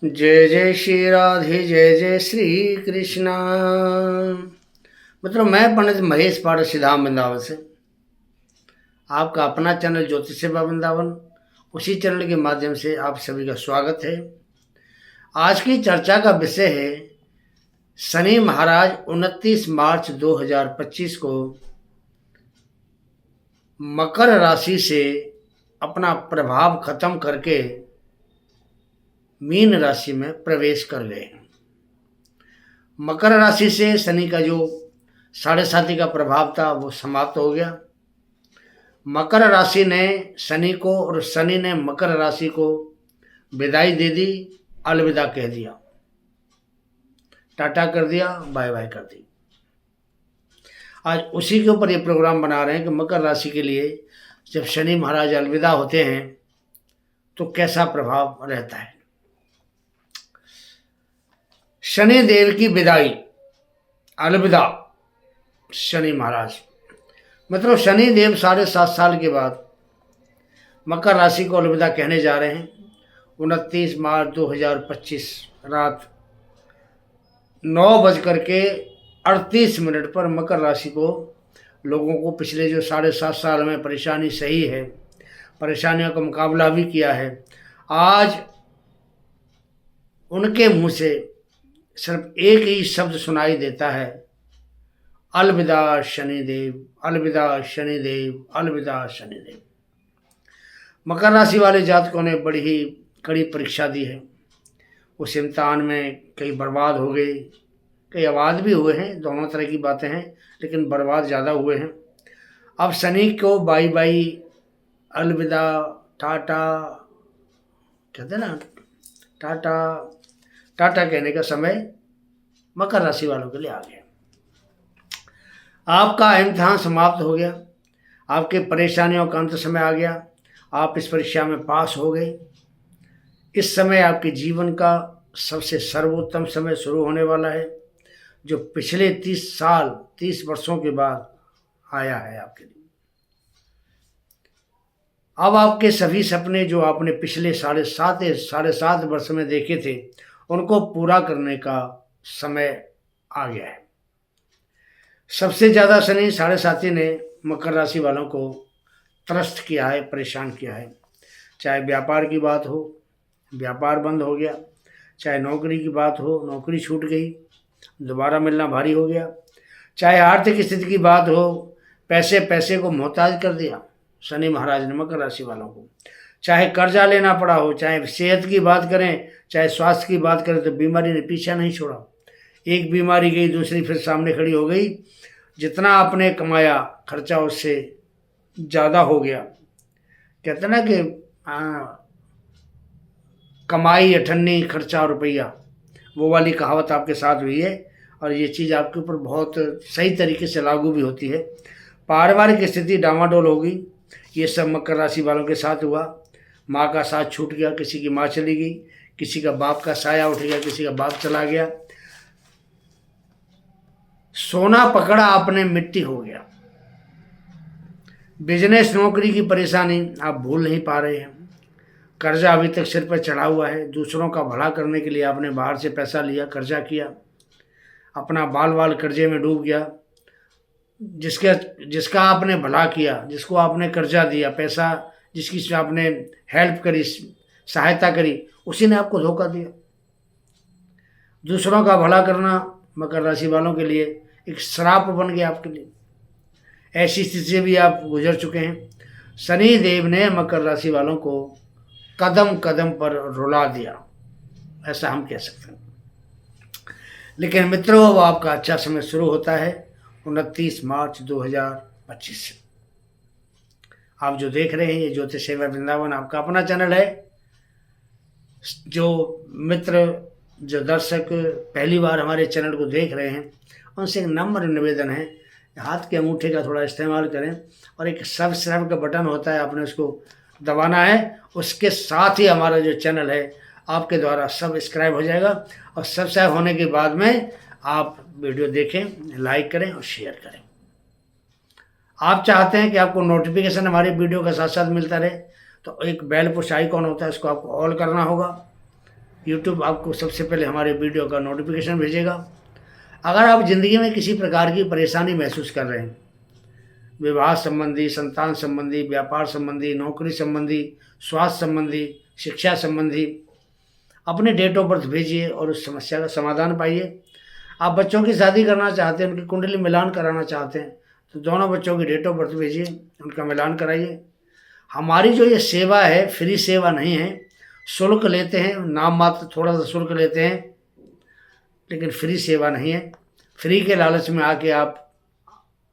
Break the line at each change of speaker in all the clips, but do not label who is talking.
जय जय श्री राधे, जय जय श्री कृष्णा। मतलब मैं पंडित महेश पारसी धाम वृंदावन से आपका अपना चैनल ज्योतिष सेवा वृंदावन, उसी चैनल के माध्यम से आप सभी का स्वागत है। आज की चर्चा का विषय है शनि महाराज 29 मार्च 2025 को मकर राशि से अपना प्रभाव खत्म करके मीन राशि में प्रवेश कर गए हैं। मकर राशि से शनि का जो 7.5 का प्रभाव था वो समाप्त हो गया। मकर राशि ने शनि को और शनि ने मकर राशि को विदाई दे दी, अलविदा कह दिया, टाटा कर दिया, बाय बाय कर दी। आज उसी के ऊपर ये प्रोग्राम बना रहे हैं कि मकर राशि के लिए जब शनि महाराज अलविदा होते हैं तो कैसा प्रभाव रहता है। शनि देव की विदाई, अलविदा शनि महाराज, मतलब शनि देव 7.5 साल के बाद मकर राशि को अलविदा कहने जा रहे हैं। 29 मार्च 2025 रात 9:38 पर मकर राशि को लोगों को पिछले जो 7.5 साल में परेशानी सही है, परेशानियों का मुकाबला भी किया है, आज उनके मुंह से सिर्फ एक ही शब्द सुनाई देता है, अलविदा शनिदेव, अलविदा शनिदेव, अलविदा शनिदेव। मकर राशि वाले जातकों ने बड़ी ही कड़ी परीक्षा दी है। उस इम्तिहान में कई बर्बाद हो गए, कई आबाद भी हुए हैं, दोनों तरह की बातें हैं, लेकिन बर्बाद ज़्यादा हुए हैं। अब शनि को बाई बाई, अलविदा, टाटा कहते हैं ना, टाटा टाटा कहने का समय मकर राशि वालों के लिए आ गया। आपका इम्तिहान समाप्त हो गया, आपके परेशानियों का अंत समय आ गया, आप इस परीक्षा में पास हो गए। इस समय आपके जीवन का सबसे सर्वोत्तम समय शुरू होने वाला है, जो पिछले 30 वर्षों के बाद आया है आपके लिए। अब आपके सभी सपने जो आपने पिछले 7.5 वर्ष में देखे थे, उनको पूरा करने का समय आ गया है। सबसे ज़्यादा शनि 7.5 ने मकर राशि वालों को त्रस्त किया है, परेशान किया है। चाहे व्यापार की बात हो, व्यापार बंद हो गया, चाहे नौकरी की बात हो, नौकरी छूट गई, दोबारा मिलना भारी हो गया, चाहे आर्थिक स्थिति की बात हो, पैसे को मोहताज कर दिया शनि महाराज ने मकर राशि वालों को, चाहे कर्जा लेना पड़ा हो, चाहे सेहत की बात करें, चाहे स्वास्थ्य की बात करें, तो बीमारी ने पीछा नहीं छोड़ा। एक बीमारी गई, दूसरी फिर सामने खड़ी हो गई। जितना आपने कमाया खर्चा उससे ज़्यादा हो गया। कहते ना कि कमाई अठन्नी, खर्चा रुपया, वो वाली कहावत आपके साथ हुई है, और ये चीज़ आपके ऊपर बहुत सही तरीके से लागू भी होती है। पारिवारिक स्थिति डामाडोल होगी, ये सब मकर राशि वालों के साथ हुआ। माँ का साथ छूट गया, किसी की माँ चली गई, किसी का बाप का साया उठ गया, किसी का बाप चला गया। सोना पकड़ा आपने, मिट्टी हो गया। बिजनेस नौकरी की परेशानी आप भूल नहीं पा रहे हैं। कर्जा अभी तक सिर पर चढ़ा हुआ है। दूसरों का भला करने के लिए आपने बाहर से पैसा लिया, कर्जा किया, अपना बाल बाल कर्जे में डूब गया। जिसका आपने भला किया, जिसको आपने कर्जा दिया, पैसा जिसकी से आपने हेल्प करी, सहायता करी, उसी ने आपको धोखा दिया। दूसरों का भला करना मकर राशि वालों के लिए एक श्राप बन गया आपके लिए। ऐसी स्थिति से भी आप गुजर चुके हैं। शनि देव ने मकर राशि वालों को कदम कदम पर रुला दिया, ऐसा हम कह सकते हैं। लेकिन मित्रों, अब आपका अच्छा समय शुरू होता है 29 मार्च 2025 से। आप जो देख रहे हैं ये ज्योतिष सेवा वृंदावन आपका अपना चैनल है। जो मित्र, जो दर्शक पहली बार हमारे चैनल को देख रहे हैं, उनसे एक नम्र निवेदन है, हाथ के अंगूठे का थोड़ा इस्तेमाल करें, और एक सब्सक्राइब का बटन होता है, आपने उसको दबाना है। उसके साथ ही हमारा जो चैनल है आपके द्वारा सब्सक्राइब हो जाएगा, और सब्सक्राइब होने के बाद में आप वीडियो देखें, लाइक करें और शेयर करें। आप चाहते हैं कि आपको नोटिफिकेशन हमारे वीडियो के साथ साथ मिलता रहे, तो एक बेल पुश आइकॉन होता है, इसको आपको ऑल करना होगा। यूट्यूब आपको सबसे पहले हमारे वीडियो का नोटिफिकेशन भेजेगा। अगर आप ज़िंदगी में किसी प्रकार की परेशानी महसूस कर रहे हैं, विवाह संबंधी, संतान संबंधी, व्यापार संबंधी, नौकरी संबंधी, स्वास्थ्य संबंधी, शिक्षा संबंधी, अपने डेट ऑफ बर्थ भेजिए और उस समस्या का समाधान पाइए। आप बच्चों की शादी करना चाहते हैं, उनकी कुंडली मिलान कराना चाहते हैं, तो दोनों बच्चों की डेट ऑफ बर्थ भेजिए, उनका मिलान कराइए। हमारी जो ये सेवा है फ्री सेवा नहीं है, शुल्क लेते हैं, नाम मात्र थोड़ा सा शुल्क लेते हैं, लेकिन फ्री सेवा नहीं है। फ्री के लालच में आके आप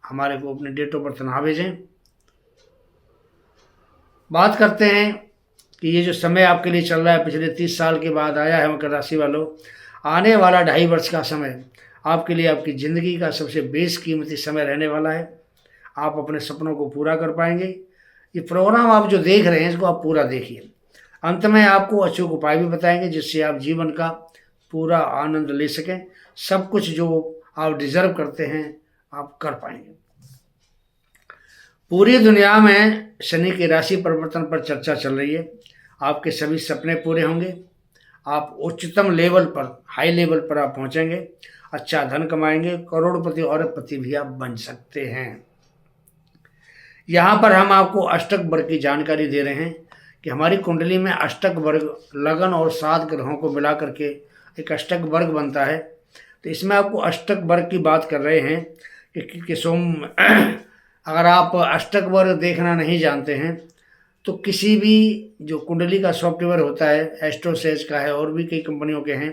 हमारे को अपने डेट ऑफ बर्थ ना भेजें। बात करते हैं कि ये जो समय आपके लिए चल रहा है, पिछले 30 साल के बाद आया है मकर राशि वालों, आने वाला 2.5 वर्ष का समय आपके लिए आपकी ज़िंदगी का सबसे बेशकीमती समय रहने वाला है। आप अपने सपनों को पूरा कर पाएंगे। ये प्रोग्राम आप जो देख रहे हैं इसको आप पूरा देखिए। अंत में आपको अचूक उपाय भी बताएंगे जिससे आप जीवन का पूरा आनंद ले सकें। सब कुछ जो आप डिजर्व करते हैं आप कर पाएंगे। पूरी दुनिया में शनि की राशि परिवर्तन पर चर्चा चल रही है। आपके सभी सपने पूरे होंगे। आप उच्चतम लेवल पर, हाई लेवल पर आप पहुंचेंगे। अच्छा धन कमाएंगे। करोड़पति और अरबपति भी आप बन सकते हैं। यहाँ पर हम आपको अष्टक वर्ग की जानकारी दे रहे हैं कि हमारी कुंडली में अष्टक वर्ग, लगन और 7 ग्रहों को मिला करके एक अष्टक वर्ग बनता है। तो इसमें आपको अष्टक वर्ग की बात कर रहे हैं कि सोम अगर आप अष्टक वर्ग देखना नहीं जानते हैं तो किसी भी जो कुंडली का सॉफ्टवेयर होता है, एस्ट्रोसेज का है और भी कई कंपनियों के हैं,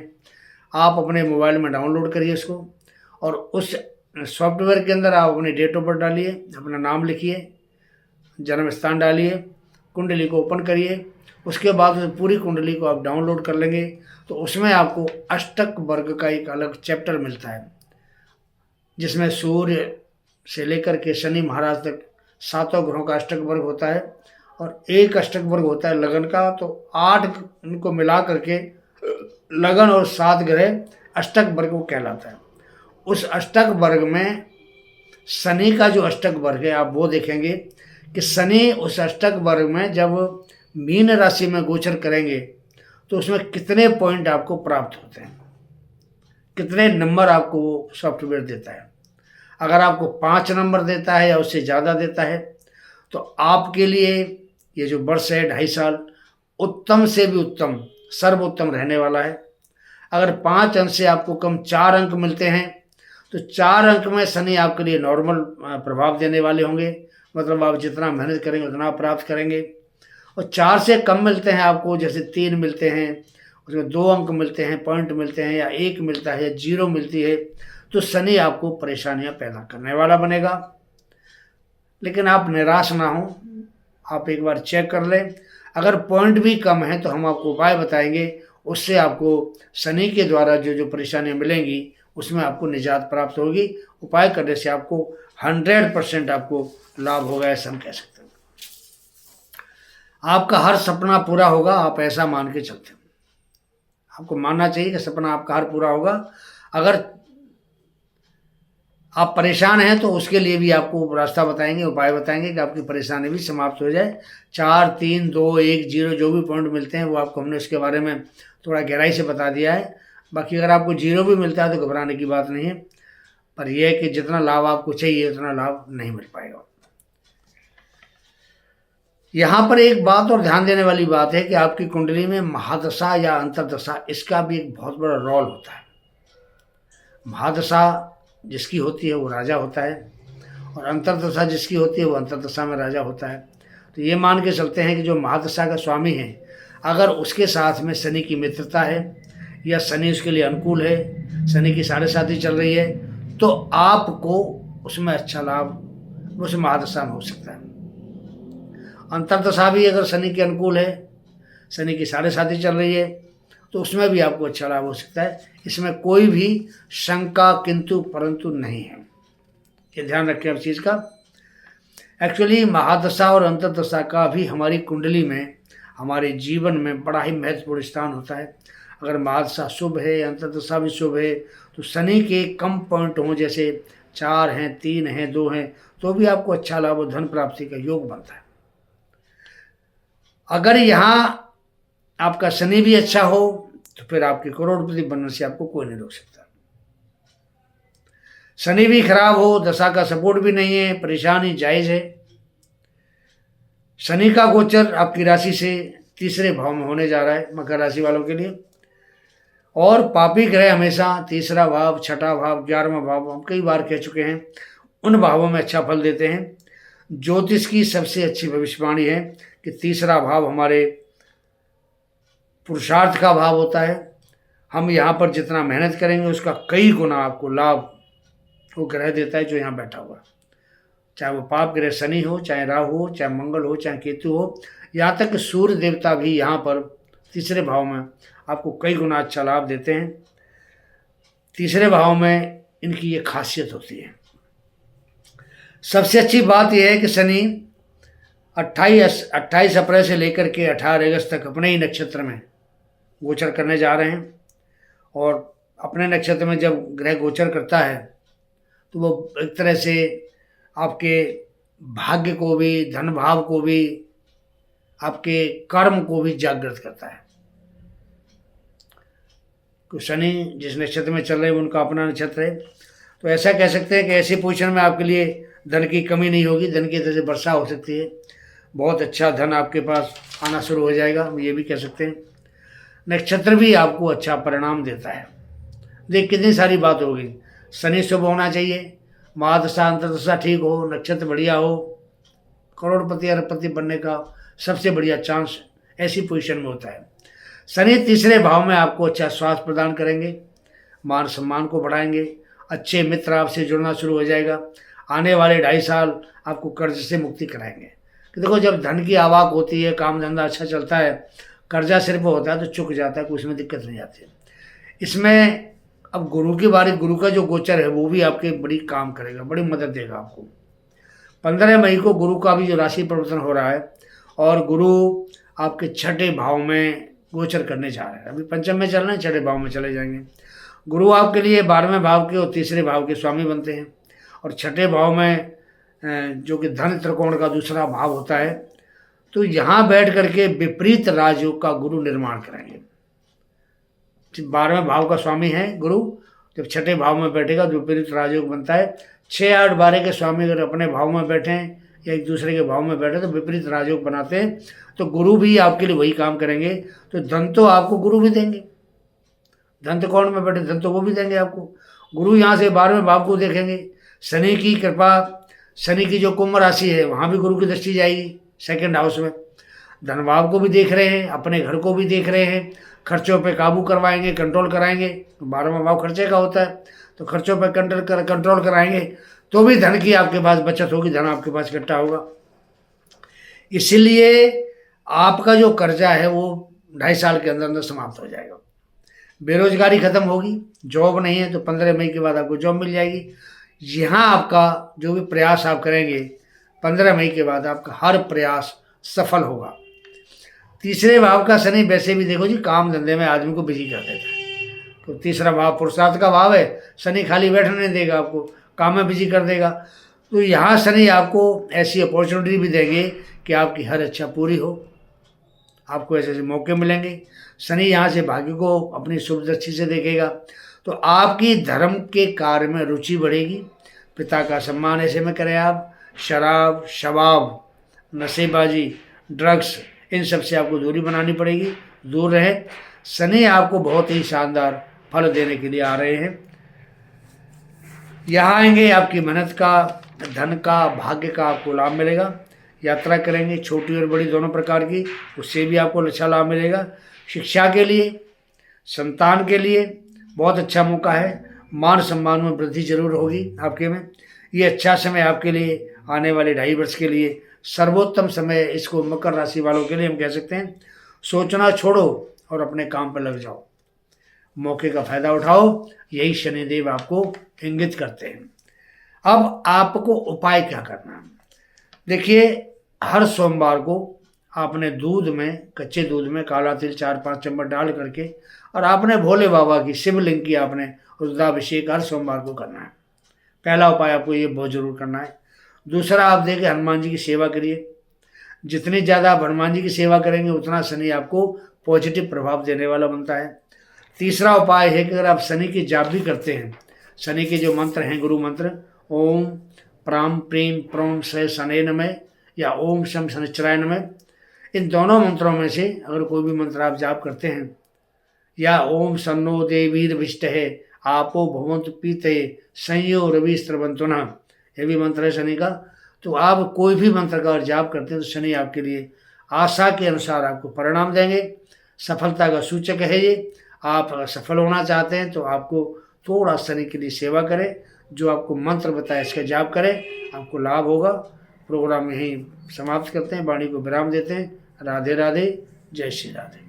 आप अपने मोबाइल में डाउनलोड करिए उसको और उस सॉफ्टवेयर के अंदर आप अपनी डेट ऑफ बर्थ डालिए, अपना नाम लिखिए, जन्म स्थान डालिए, कुंडली को ओपन करिए। उसके बाद उस पूरी कुंडली को आप डाउनलोड कर लेंगे तो उसमें आपको अष्टक वर्ग का एक अलग चैप्टर मिलता है जिसमें सूर्य से लेकर के शनि महाराज तक 7 ग्रहों का अष्टक वर्ग होता है और एक अष्टक वर्ग होता है लगन का। तो 8 उनको मिला करके लगन और 7 ग्रह अष्टक वर्ग को कहलाता है। उस अष्टक वर्ग में शनि का जो अष्टक वर्ग है आप वो देखेंगे कि शनि उस अष्टक वर्ग में जब मीन राशि में गोचर करेंगे तो उसमें कितने पॉइंट आपको प्राप्त होते हैं, कितने नंबर आपको वो सॉफ्टवेयर देता है। अगर आपको 5 नंबर देता है या उससे ज़्यादा देता है तो आपके लिए ये जो वर्ष है 2.5 साल उत्तम से भी उत्तम, सर्वोत्तम रहने वाला है। अगर 5 अंक से आपको कम 4 अंक मिलते हैं तो 4 अंक में शनि आपके लिए नॉर्मल प्रभाव देने वाले होंगे, मतलब आप जितना मेहनत करेंगे उतना प्राप्त करेंगे। और 4 से कम मिलते हैं आपको, जैसे 3 मिलते हैं, उसमें 2 अंक मिलते हैं, पॉइंट मिलते हैं, या 1 मिलता है या 0 मिलती है, तो शनि आपको परेशानियां पैदा करने वाला बनेगा। लेकिन आप निराश ना हो, आप एक बार चेक कर लें। अगर पॉइंट भी कम है तो हम आपको उपाय बताएंगे, उससे आपको शनि के द्वारा जो जो परेशानियां मिलेंगी उसमें आपको निजात प्राप्त होगी। उपाय करने से आपको 100% आपको लाभ होगा, ऐसा हम कह सकते हैं। आपका हर सपना पूरा होगा, आप ऐसा मान के चलते हैं। आपको मानना चाहिए कि सपना आपका हर पूरा होगा। अगर आप परेशान हैं तो उसके लिए भी आपको रास्ता बताएंगे, उपाय बताएंगे कि आपकी परेशानी भी समाप्त हो जाए। 4, 3, 2, 1, 0 जो भी पॉइंट मिलते हैं वो आपको हमने उसके बारे में थोड़ा गहराई से बता दिया है। बाकी अगर आपको 0 भी मिलता है तो घबराने की बात नहीं है, पर यह है कि जितना लाभ आपको चाहिए उतना लाभ नहीं मिल पाएगा। यहाँ पर एक बात और ध्यान देने वाली बात है कि आपकी कुंडली में महादशा या अंतर्दशा, इसका भी एक बहुत बड़ा रोल होता है। महादशा जिसकी होती है वो राजा होता है और अंतर्दशा जिसकी होती है वो अंतर्दशा में राजा होता है। तो ये मान के चलते हैं कि जो महादशा का स्वामी है, अगर उसके साथ में शनि की मित्रता है या शनि उसके लिए अनुकूल है, शनि की 7.5 चल रही है, तो आपको उसमें अच्छा लाभ उस महादशा में हो सकता है। अंतर्दशा भी अगर शनि के अनुकूल है, शनि की 7.5 चल रही है, तो उसमें भी आपको अच्छा लाभ हो सकता है। इसमें कोई भी शंका किंतु परंतु नहीं है, ये ध्यान रखें अब चीज़ का। एक्चुअली महादशा और अंतर्दशा का भी हमारी कुंडली में, हमारे जीवन में बड़ा ही महत्वपूर्ण स्थान होता है। अगर महादशा शुभ है, अंतर्दशा भी शुभ है, तो शनि के कम पॉइंट हों, जैसे 4 हैं, 3 हैं, 2 हैं, तो भी आपको अच्छा लाभ और धन प्राप्ति का योग बनता है। अगर यहाँ आपका शनि भी अच्छा हो, तो फिर आपके करोड़पति बनने से आपको कोई नहीं रोक सकता। शनि भी खराब हो, दशा का सपोर्ट भी नहीं है, परेशानी जायज है। शनि का गोचर आपकी राशि से तीसरे भाव में होने जा रहा है मकर राशि वालों के लिए। और पापी ग्रह हमेशा तीसरा भाव, छठा भाव, 11वां भाव, हम कई बार कह चुके हैं, उन भावों में अच्छा फल देते हैं। ज्योतिष की सबसे अच्छी भविष्यवाणी है कि तीसरा भाव हमारे पुरुषार्थ का भाव होता है। हम यहाँ पर जितना मेहनत करेंगे उसका कई गुना आपको लाभ वो ग्रह देता है जो यहाँ बैठा हुआ, चाहे वो पाप ग्रह शनि हो, चाहे राहु हो, चाहे मंगल हो, चाहे केतु हो, यहाँ तक कि सूर्य देवता भी यहाँ पर तीसरे भाव में आपको कई गुना अच्छा लाभ देते हैं। तीसरे भाव में इनकी ये खासियत होती है। सबसे अच्छी बात यह है कि शनि 28 अप्रैल से लेकर के 18 अगस्त तक अपने ही नक्षत्र में गोचर करने जा रहे हैं। और अपने नक्षत्र में जब ग्रह गोचर करता है तो वो एक तरह से आपके भाग्य को भी, धन भाव को भी, आपके कर्म को भी जागृत करता है। तो शनि जिस नक्षत्र में चल रहे हैं उनका अपना नक्षत्र है, तो ऐसा कह सकते हैं कि ऐसी पोजीशन में आपके लिए धन की कमी नहीं होगी, धन की तरह से वर्षा हो सकती है, बहुत अच्छा धन आपके पास आना शुरू हो जाएगा, हम ये भी कह सकते हैं। नक्षत्र भी आपको अच्छा परिणाम देता है। देख कितनी सारी बात होगी। शनि शुभ होना चाहिए, महादशा अंतर्दशा ठीक हो, नक्षत्र बढ़िया हो, करोड़पति अरबपति बनने का सबसे बढ़िया चांस ऐसी पोजीशन में होता है। शनि तीसरे भाव में आपको अच्छा स्वास्थ्य प्रदान करेंगे, मान सम्मान को बढ़ाएंगे, अच्छे मित्र आपसे जुड़ना शुरू हो जाएगा। आने वाले 2.5 साल आपको कर्ज से मुक्ति कराएंगे। कि देखो जब धन की आवक होती है, काम धंधा अच्छा चलता है, कर्जा सिर पर होता है तो चुक जाता है, कोई इसमें दिक्कत नहीं आती। इसमें अब गुरु की बारी, गुरु का जो गोचर है वो भी आपके बड़ी काम करेगा, बड़ी मदद देगा आपको। 15 मई को गुरु का भी जो राशि परिवर्तन हो रहा है और गुरु आपके छठे भाव में गोचर करने जा रहे हैं। अभी पंचम में चल रहे हैं, छठे भाव में चले जाएंगे। गुरु आपके लिए 12वें भाव के और तीसरे भाव के स्वामी बनते हैं। और छठे भाव में जो कि धन त्रिकोण का दूसरा भाव होता है, तो यहाँ बैठ करके विपरीत राजयोग का गुरु निर्माण करेंगे। 12वें भाव का स्वामी है गुरु, जब छठे भाव में बैठेगा तो विपरीत राजयोग बनता है। 6, 8, 12 के स्वामी अगर अपने भाव में बैठे या एक दूसरे के भाव में बैठे तो विपरीत राजयोग बनाते हैं। तो गुरु भी आपके लिए वही काम करेंगे। तो धन तो आपको गुरु भी देंगे, धन त्रिकोण में बैठे धन तो वो भी देंगे आपको। गुरु यहाँ से 12वें भाव को देखेंगे। शनि की कृपा, शनि की जो कुंभ राशि है वहाँ भी गुरु की दृष्टि जाएगी, सेकंड हाउस में। धन भाव को भी देख रहे हैं, अपने घर को भी देख रहे हैं, खर्चों पे काबू करवाएंगे, कंट्रोल कराएंगे। 12वां भाव खर्चे का होता है, तो खर्चों पे कंट्रोल कराएंगे तो भी धन की आपके पास बचत होगी, धन आपके पास इकट्ठा होगा। इसीलिए आपका जो कर्जा है वो 2.5 साल के अंदर अंदर समाप्त हो जाएगा। बेरोजगारी खत्म होगी, जॉब नहीं है तो 15 मई के बाद आपको जॉब मिल जाएगी। यहाँ आपका जो भी प्रयास आप करेंगे 15 मई के बाद आपका हर प्रयास सफल होगा। तीसरे भाव का शनि वैसे भी देखो जी काम धंधे में आदमी को बिजी कर देता है। तो तीसरा भाव पुरुषार्थ का भाव है, शनि खाली बैठने नहीं देगा, आपको काम में बिजी कर देगा। तो यहाँ शनि आपको ऐसी अपॉर्चुनिटी भी देंगे कि आपकी हर इच्छा पूरी हो, आपको ऐसे ऐसे मौके मिलेंगे। शनि यहाँ से भाग्य को अपनी शुभ दृष्टि से देखेगा, तो आपकी धर्म के कार्य में रुचि बढ़ेगी। पिता का सम्मान ऐसे में करें आप। शराब, शबाब, नशेबाजी, ड्रग्स, इन सब से आपको दूरी बनानी पड़ेगी, दूर रहे। शनि आपको बहुत ही शानदार फल देने के लिए आ रहे हैं। यहाँ आएंगे, आपकी मेहनत का, धन का, भाग्य का आपको लाभ मिलेगा। यात्रा करेंगे छोटी और बड़ी दोनों प्रकार की, उससे भी आपको अच्छा लाभ मिलेगा। शिक्षा के लिए, संतान के लिए बहुत अच्छा मौका है। मान सम्मान में वृद्धि जरूर होगी आपके में। ये अच्छा समय आपके लिए आने वाले 2.5 वर्ष के लिए सर्वोत्तम समय, इसको मकर राशि वालों के लिए हम कह सकते हैं। सोचना छोड़ो और अपने काम पर लग जाओ, मौके का फायदा उठाओ, यही शनिदेव आपको इंगित करते हैं। अब आपको उपाय क्या करना है? देखिए, हर सोमवार को आपने दूध में, कच्चे दूध में काला तिल 4-5 चम्मच डाल करके और आपने भोले बाबा की, शिवलिंग की आपने रुद्राभिषेक हर सोमवार को करना है। पहला उपाय आपको ये बहुत जरूर करना है। दूसरा, आप देखिए हनुमान जी की सेवा करिए। जितनी ज़्यादा आप हनुमान जी की सेवा करेंगे उतना शनि आपको पॉजिटिव प्रभाव देने वाला बनता है। तीसरा उपाय है कि अगर आप शनि की जाप भी करते हैं, शनि के जो मंत्र हैं गुरु मंत्र, ओम प्राम प्रीम प्रोम से शनै नमः या ओम शम शनिश्चराय नमः, इन दोनों मंत्रों में से अगर कोई भी मंत्र आप जाप करते हैं, या ओम सन्नो देवीर्विष्टहे आपो भवन्तु पीतये संयो रवि स्रवन्तु नः, ये भी मंत्र है शनि का। तो आप कोई भी मंत्र का अगर जाप करते हैं तो शनि आपके लिए आशा के अनुसार आपको परिणाम देंगे, सफलता का सूचक है ये। आप अगर सफल होना चाहते हैं तो आपको थोड़ा शनि के लिए सेवा करें, जो आपको मंत्र बताए इसका जाप करें, आपको लाभ होगा। प्रोग्राम यहीं समाप्त करते हैं, वाणी को विराम देते हैं। राधे राधे, जय श्री राधे।